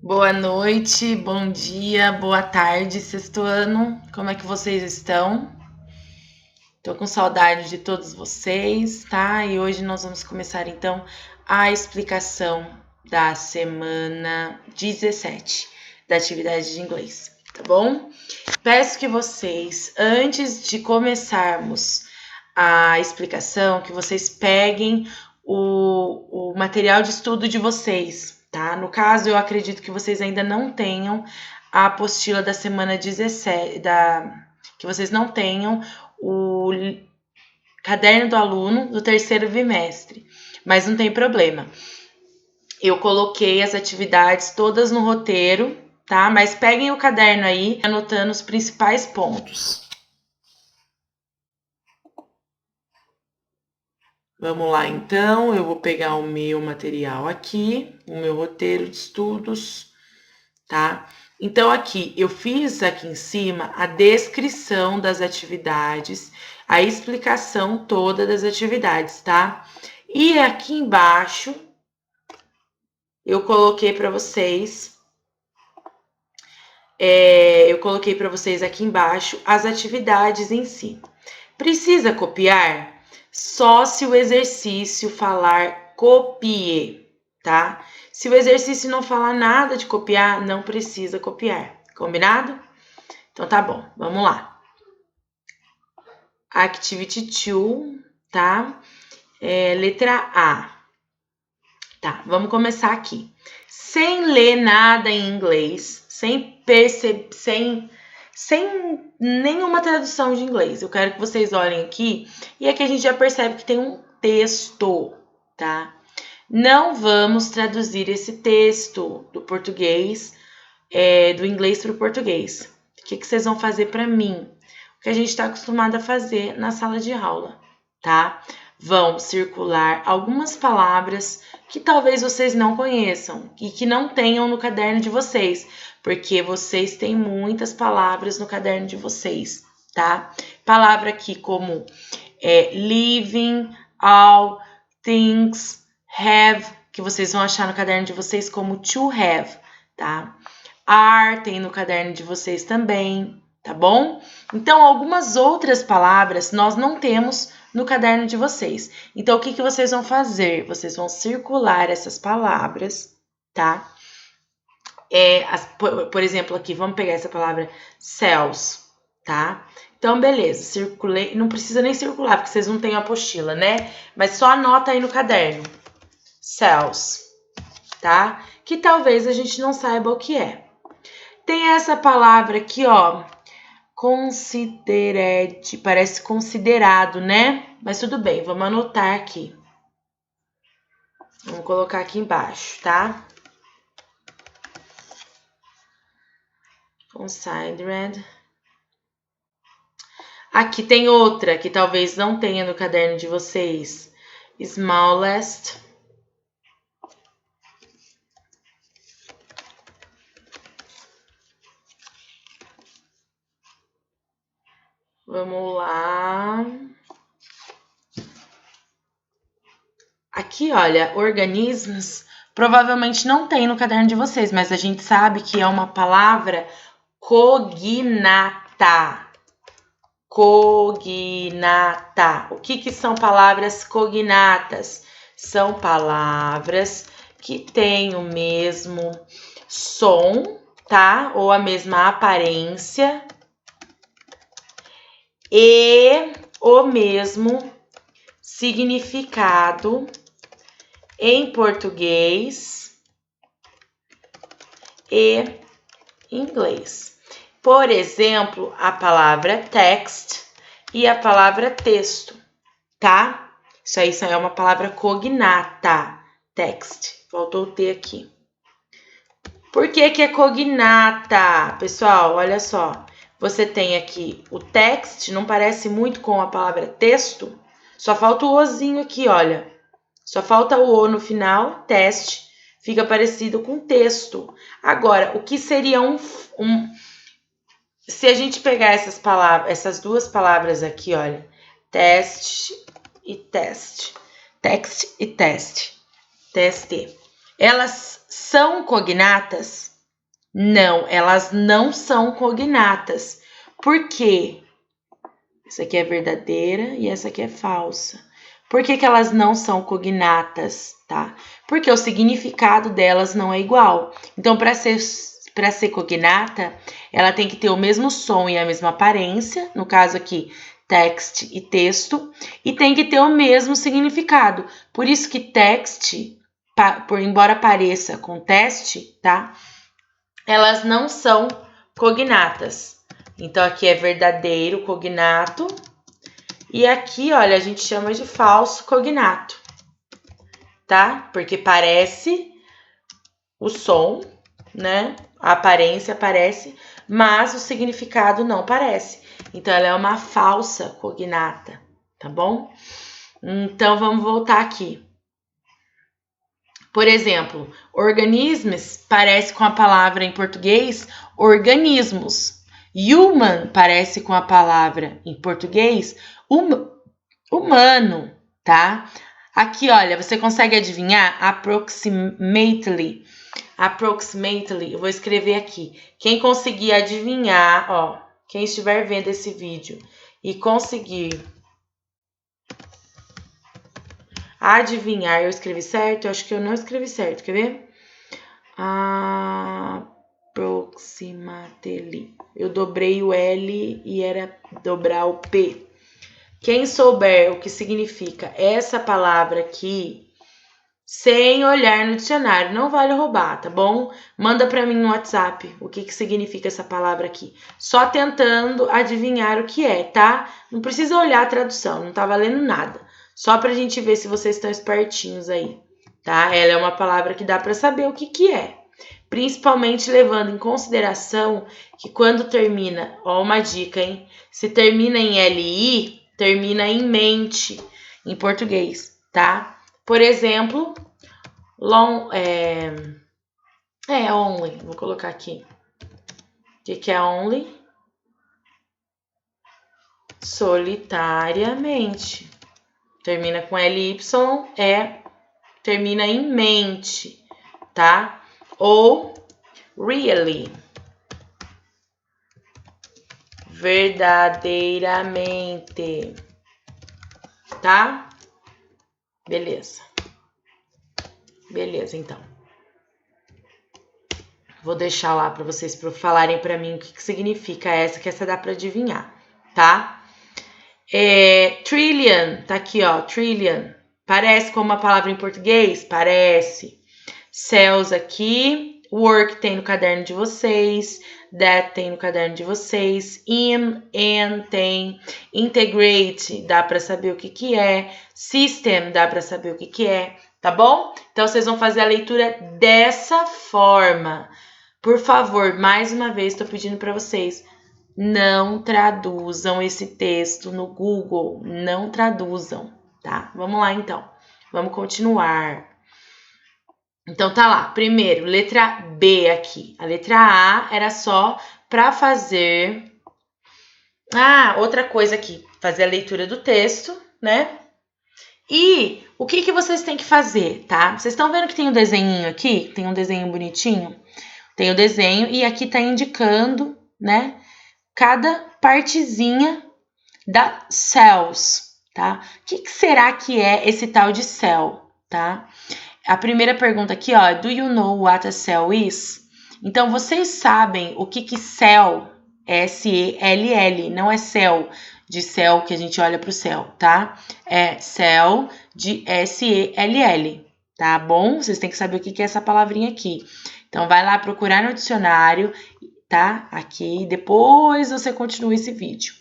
Boa noite, bom dia, boa tarde, sexto ano. Como é que vocês estão? Tô com saudade de todos vocês, tá? E hoje nós vamos começar então a explicação da semana 17 da atividade de inglês, tá bom? Peço que vocês, antes de começarmos a explicação, que vocês peguem o material de estudo de vocês, tá? No caso, eu acredito que vocês ainda não tenham a apostila da semana 17, que vocês não tenham o caderno do aluno do terceiro bimestre, mas não tem problema. Eu coloquei as atividades todas no roteiro, tá? Mas peguem o caderno aí, anotando os principais pontos. Vamos lá, então, eu vou pegar o meu material aqui, o meu roteiro de estudos, tá? Então, aqui, eu fiz aqui em cima a descrição das atividades, a explicação toda das atividades, tá? E aqui embaixo, eu coloquei para vocês, aqui embaixo as atividades em si. Precisa copiar? Só se o exercício falar copie, tá? Se o exercício não falar nada de copiar, não precisa copiar. Combinado? Então tá bom, vamos lá. Activity 2, tá? Letra A. Tá, vamos começar aqui. Sem ler nada em inglês, sem nenhuma tradução de inglês. Eu quero que vocês olhem aqui e aqui a gente já percebe que tem um texto, tá? Não vamos traduzir esse texto do português, do inglês para o português. O que vocês vão fazer para mim? O que a gente está acostumado a fazer na sala de aula, tá? Vão circular algumas palavras que talvez vocês não conheçam e que não tenham no caderno de vocês, porque vocês têm muitas palavras no caderno de vocês, tá? Palavra aqui como living, all, things, have, que vocês vão achar no caderno de vocês como to have, tá? Are tem no caderno de vocês também, tá bom? Então, algumas outras palavras nós não temos no caderno de vocês. Então, o que vocês vão fazer? Vocês vão circular essas palavras, tá? Por exemplo, aqui, vamos pegar essa palavra cells, tá? Então, beleza, circulei. Não precisa nem circular, porque vocês não têm a apostila, né? Mas só anota aí no caderno. Cells, tá? Que talvez a gente não saiba o que é. Tem essa palavra aqui, ó. Considerate, parece considerado, né? Mas tudo bem, vamos anotar aqui. Vamos colocar aqui embaixo, tá? Considered. Aqui tem outra que talvez não tenha no caderno de vocês. Smallest. Vamos lá. Aqui, olha, organismos provavelmente não tem no caderno de vocês, mas a gente sabe que é uma palavra cognata. Cognata. O que são palavras cognatas? São palavras que têm o mesmo som, tá? Ou a mesma aparência e o mesmo significado em português e inglês. Por exemplo, a palavra text e a palavra texto, tá? Isso aí é uma palavra cognata, text. Faltou o T aqui. Por que é cognata? Pessoal, olha só. Você tem aqui o text, não parece muito com a palavra texto? Só falta o ozinho aqui, olha. Só falta o o no final, teste. Fica parecido com texto. Agora, o que seria se a gente pegar essas duas palavras aqui, olha, teste e teste, text e teste, teste. Elas são cognatas? Não, elas não são cognatas. Por quê? Essa aqui é verdadeira e essa aqui é falsa. Por que elas não são cognatas, tá? Porque o significado delas não é igual. Então, para ser cognata, ela tem que ter o mesmo som e a mesma aparência, no caso aqui, text e texto, e tem que ter o mesmo significado. Por isso que text, embora pareça com teste, tá? Elas não são cognatas. Então, aqui é verdadeiro cognato. E aqui, olha, a gente chama de falso cognato, tá? Porque parece o som, né? A aparência parece, mas o significado não parece. Então, ela é uma falsa cognata, tá bom? Então, vamos voltar aqui. Por exemplo, organismos parece com a palavra em português organismos. Human parece com a palavra em português humano, tá? Aqui, olha, você consegue adivinhar? Approximately. Approximately, eu vou escrever aqui. Quem conseguir adivinhar, ó, quem estiver vendo esse vídeo e conseguir adivinhar, eu escrevi certo? Eu acho que eu não escrevi certo, quer ver? Approximately. Eu dobrei o L e era dobrar o P. Quem souber o que significa essa palavra aqui, sem olhar no dicionário, não vale roubar, tá bom? Manda pra mim no WhatsApp o que significa essa palavra aqui. Só tentando adivinhar o que é, tá? Não precisa olhar a tradução, não tá valendo nada. Só pra gente ver se vocês estão espertinhos aí, tá? Ela é uma palavra que dá pra saber o que é. Principalmente levando em consideração que quando termina, ó, uma dica, hein? Se termina em LI, termina em mente, em português, tá? Por exemplo, only, vou colocar aqui. O que é only? Solitariamente. Termina com LY, termina em mente, tá? Ou really. Verdadeiramente, tá? Beleza. Beleza, então. Vou deixar lá para vocês falarem para mim o que significa essa, que essa dá para adivinhar, tá? Trillion, tá aqui, ó, trillion. Parece com uma palavra em português? Parece. Cells aqui, work tem no caderno de vocês, that tem no caderno de vocês, in tem, integrate dá para saber o que é, system dá para saber o que é, tá bom? Então vocês vão fazer a leitura dessa forma. Por favor, mais uma vez estou pedindo para vocês, não traduzam esse texto no Google, não traduzam, tá? Vamos lá então, vamos continuar. Então, tá lá. Primeiro, letra B aqui. A letra A era só para fazer... outra coisa aqui. Fazer a leitura do texto, né? E o que vocês têm que fazer, tá? Vocês estão vendo que tem um desenho aqui? Tem um desenho bonitinho? Tem o desenho e aqui tá indicando, né? Cada partezinha da cells, tá? O que será que é esse tal de cell, tá? A primeira pergunta aqui, ó, do you know what a cell is? Então, vocês sabem o que cell, S-E-L-L, não é céu de céu que a gente olha para o céu, tá? É cell de S-E-L-L, tá bom? Vocês têm que saber o que é essa palavrinha aqui. Então, vai lá procurar no dicionário, tá? Aqui, depois você continua esse vídeo.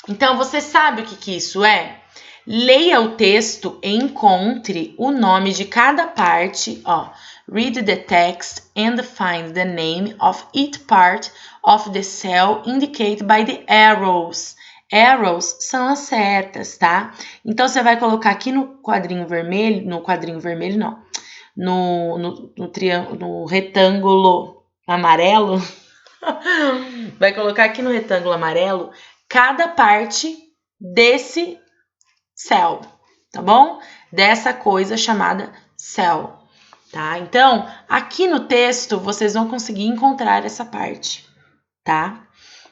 Então, você sabe o que isso é? Leia o texto e encontre o nome de cada parte, ó. Read the text and find the name of each part of the cell indicated by the arrows. Arrows são as setas, tá? Então, você vai colocar aqui no quadrinho vermelho, não, no retângulo amarelo, vai colocar aqui no retângulo amarelo cada parte desse cell, tá bom? Dessa coisa chamada cell, tá? Então, aqui no texto, vocês vão conseguir encontrar essa parte, tá?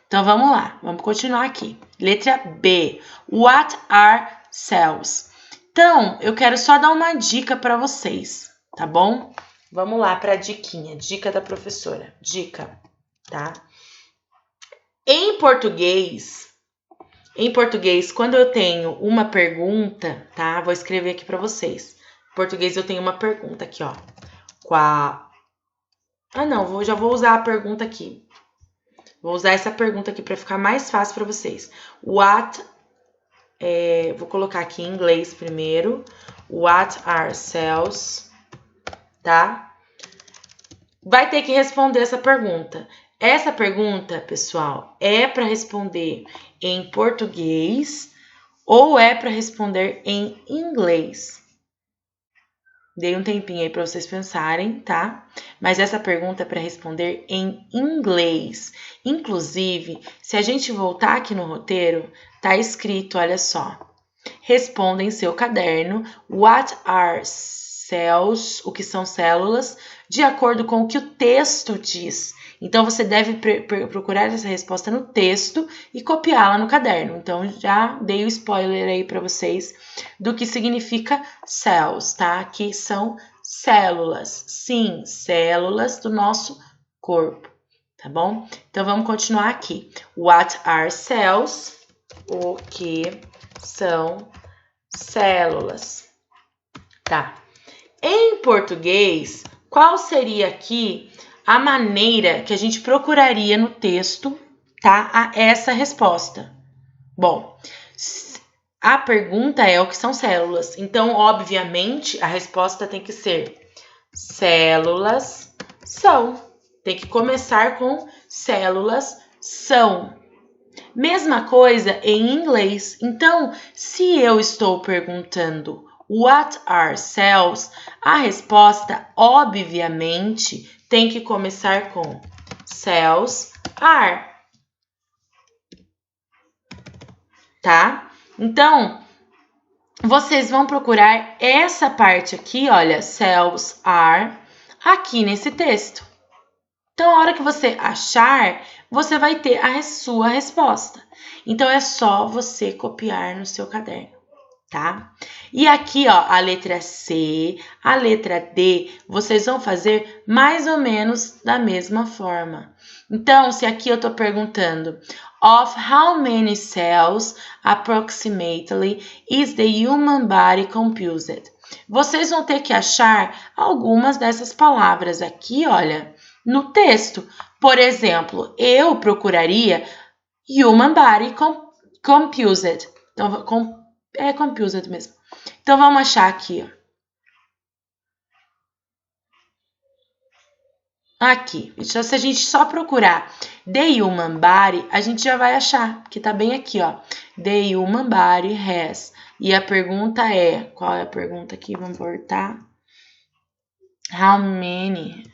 Então, vamos lá. Vamos continuar aqui. Letra B. What are cells? Então, eu quero só dar uma dica para vocês, tá bom? Vamos lá para a diquinha. Dica da professora. Dica, tá? Em português, quando eu tenho uma pergunta, tá? Vou escrever aqui para vocês. Em português, eu tenho uma pergunta aqui, ó. Qual? Ah, não. Já vou usar a pergunta aqui. Vou usar essa pergunta aqui para ficar mais fácil para vocês. Vou colocar aqui em inglês primeiro. What are cells? Tá? Vai ter que responder essa pergunta. Essa pergunta, pessoal, é para responder em português ou é para responder em inglês? Dei um tempinho aí para vocês pensarem, tá? Mas essa pergunta é para responder em inglês. Inclusive, se a gente voltar aqui no roteiro, tá escrito, olha só. Responda em seu caderno, what are cells, o que são células, de acordo com o que o texto diz. Então, você deve procurar essa resposta no texto e copiá-la no caderno. Então, já dei o spoiler aí para vocês do que significa cells, tá? Que são células. Sim, células do nosso corpo, tá bom? Então, vamos continuar aqui. What are cells? O que são células? Tá. Em português, qual seria aqui a maneira que a gente procuraria no texto, tá? A essa resposta. Bom, a pergunta é o que são células. Então, obviamente, a resposta tem que ser células são. Tem que começar com células são. Mesma coisa em inglês. Então, se eu estou perguntando what are cells, a resposta, obviamente, tem que começar com cells are. Tá? Então, vocês vão procurar essa parte aqui, olha, cells are, aqui nesse texto. Então, a hora que você achar, você vai ter a sua resposta. Então, é só você copiar no seu caderno, tá? E aqui, ó, a letra C, a letra D, vocês vão fazer mais ou menos da mesma forma. Então, se aqui eu tô perguntando, of how many cells approximately is the human body composed? Vocês vão ter que achar algumas dessas palavras aqui, olha, no texto. Por exemplo, eu procuraria human body composed. Então, composed mesmo. Então, vamos achar aqui, ó. Aqui. Então, se a gente só procurar the human body, a gente já vai achar, que tá bem aqui, ó. The human body has. E a pergunta é, qual é a pergunta aqui? Vamos voltar. How many?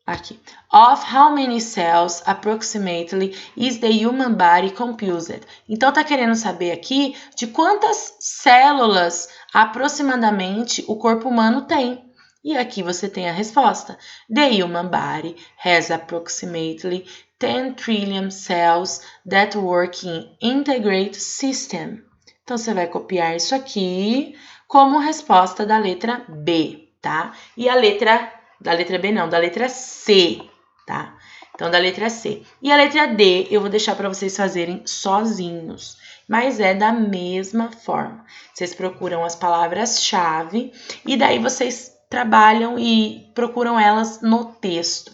Aqui. Of how many cells approximately is the human body composed? Então, tá querendo saber aqui de quantas células aproximadamente o corpo humano tem. E aqui você tem a resposta. The human body has approximately 10 trillion cells that work in integrated system. Então, você vai copiar isso aqui como resposta da letra B, tá? E a letra da letra B não, da letra C, tá? Então, da letra C. E a letra D eu vou deixar para vocês fazerem sozinhos, mas é da mesma forma. Vocês procuram as palavras-chave e daí vocês trabalham e procuram elas no texto.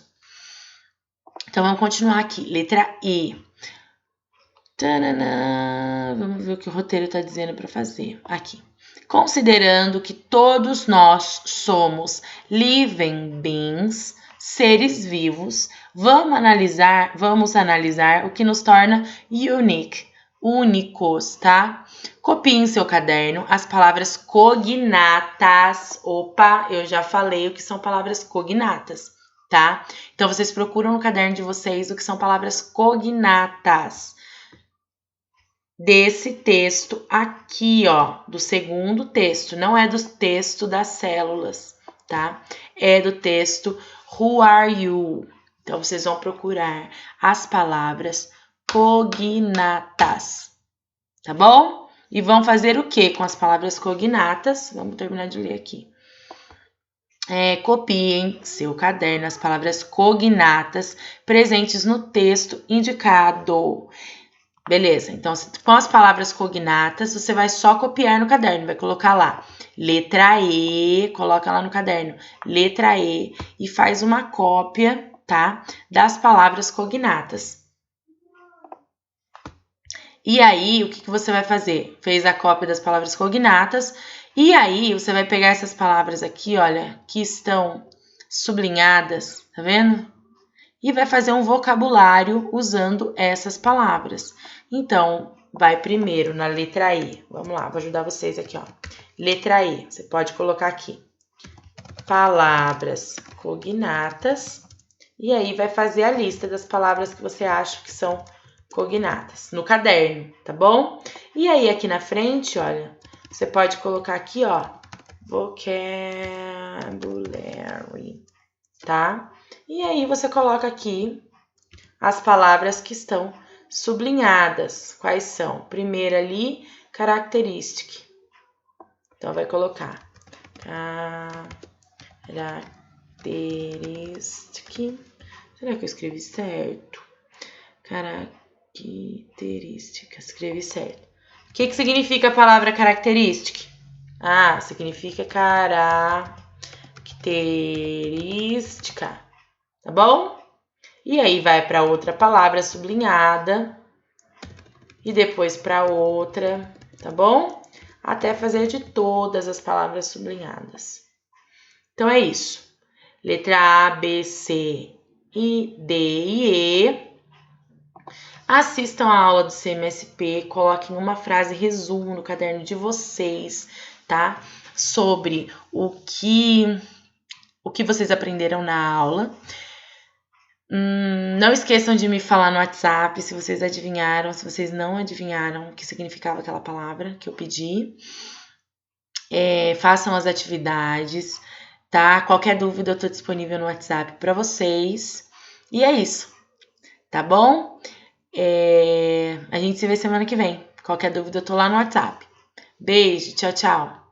Então, vamos continuar aqui. Letra E. Tanana. Vamos ver o que o roteiro está dizendo para fazer. Aqui. Considerando que todos nós somos living beings, seres vivos, vamos analisar o que nos torna unique, únicos, tá? Copie em seu caderno as palavras cognatas. Opa, eu já falei o que são palavras cognatas, tá? Então, vocês procuram no caderno de vocês o que são palavras cognatas. desse texto aqui, ó, do segundo texto, não é do texto das células, tá? É do texto Who are you? Então, vocês vão procurar as palavras cognatas, tá bom? E vão fazer o que com as palavras cognatas? Vamos terminar de ler aqui. Copiem seu caderno as palavras cognatas presentes no texto indicado. Beleza, então com as palavras cognatas, você vai só copiar no caderno, vai colocar lá, letra E, coloca lá no caderno, letra E, e faz uma cópia, tá, das palavras cognatas. E aí, o que você vai fazer? Fez a cópia das palavras cognatas, e aí você vai pegar essas palavras aqui, olha, que estão sublinhadas, tá vendo? E vai fazer um vocabulário usando essas palavras. Então, vai primeiro na letra E. Vamos lá, vou ajudar vocês aqui, ó. Letra E, você pode colocar aqui. Palavras cognatas. E aí, vai fazer a lista das palavras que você acha que são cognatas. No caderno, tá bom? E aí, aqui na frente, olha, você pode colocar aqui, ó. Vocabulary, tá? E aí, você coloca aqui as palavras que estão sublinhadas. Quais são? Primeiro ali, characteristic. Então, vai colocar characteristic. Será que eu escrevi certo? Característica. Escrevi certo. O que significa a palavra characteristic? Significa característica. Tá bom? E aí vai para outra palavra sublinhada e depois para outra, tá bom? Até fazer de todas as palavras sublinhadas. Então é isso. Letra A, B, C, D e E. Assistam a aula do CMSP, coloquem uma frase resumo no caderno de vocês, tá? Sobre o que vocês aprenderam na aula. Não esqueçam de me falar no WhatsApp se vocês adivinharam, se vocês não adivinharam o que significava aquela palavra que eu pedi. Façam as atividades, tá? Qualquer dúvida eu tô disponível no WhatsApp para vocês. E é isso, tá bom? A gente se vê semana que vem. Qualquer dúvida eu tô lá no WhatsApp. Beijo, tchau, tchau.